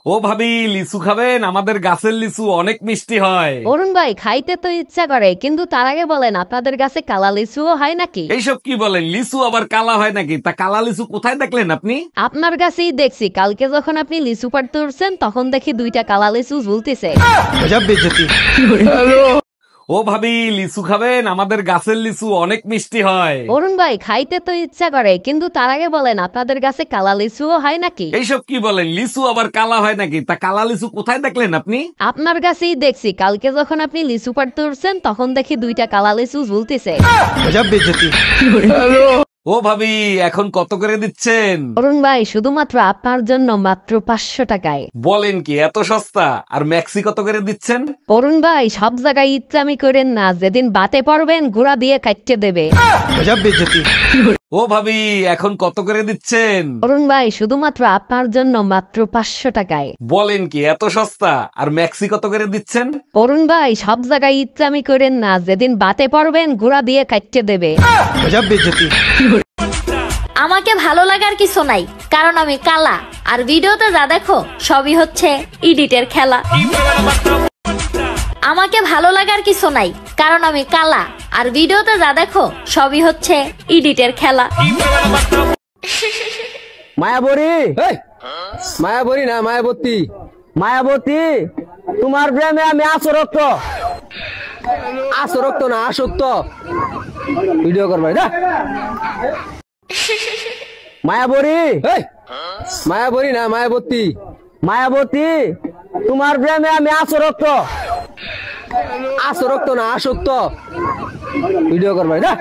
ও ভাবি, লিচু খাবেন? আমাদের গাছের লিচু অনেক মিষ্টি হয়। অরুণ ভাই, খাইতে তো ইচ্ছা করে, কিন্তু তার আগে বলেন আপনাদের গাছে কালা লিচুও হয় নাকি? এইসব কি বলেন? লিচু আবার কালা হয় নাকি? তা কালা লিচু কোথায় দেখলেন আপনি? আপনার গাছেই দেখছি। কালকে যখন আপনি লিচু পাড়তে উঠছেন তখন দেখি দুইটা কালা লিচু ঝুলতেছে। ও ভাবি, লিচু খাবেন? আমাদের গাছের লিচু অনেক মিষ্টি হয়। অরুণ ভাই, খাইতে তো ইচ্ছা করে, কিন্তু তার আগে বলেন আপনাদের গাছে কালা লিচুও হয় নাকি? এইসব কি বলেন? লিচু আবার কালা হয় নাকি? তা কালা লিচু কোথায় দেখলেন আপনি? আপনার গাছেই দেখছি। কালকে যখন আপনি লিচু পাড়তে উঠছেন তখন দেখি দুইটা কালা লিচু ঝুলতেছে। ও ভাবি, এখন কত করে দিচ্ছেন? অরুণ ভাই, শুধুমাত্র আপনার জন্য মাত্র 500 টাকায়। বলেন কি, এত সস্তা? আর ম্যাক্সি কত করে দিচ্ছেন? অরুণ ভাই, সব জায়গায় ইচ্ছামি করেন না, যেদিন বাতে পারবেন গুড়া দিয়ে কাটতে দেবে। ও ভাবি, এখন কত করে দিচ্ছেন? অরুণ ভাই, শুধুমাত্র আপনার জন্য মাত্র 500 টাকায়। বলেন কি, এত সস্তা? আর ম্যাক্সি কত করে দিচ্ছেন? অরুণ ভাই, সব জায়গায় ইচ্ছামি করেন না, যেদিন বাতে পারবেন গুড়া দিয়ে কাটতে দেবে। আমাকে ভালো লাগার কিছু নাই, কারণ আমি কালা, আর ভিডিওতে যা দেখো সবই হচ্ছে এডিটের খেলা। আমাকে ভালো লাগার কিছু নাই, কারণ আমি কালা, আর ভিডিওতে যা দেখো সবই হচ্ছে এডিটের খেলা। মায়াবরী, মায়াবরী না মায়াবতী, মায়াবতী তোমার প্রেমে আমি আসরক্ত, আসরক্ত না আসক্ত। ভিডিও করবাই না মায়াবরী, মায়াবরী না মায়াবতী, মায়াবতী তোমার প্রেমে আমি আসরক্ত, আসরক্ত না আসক্ত। ভিডিও করবাই না।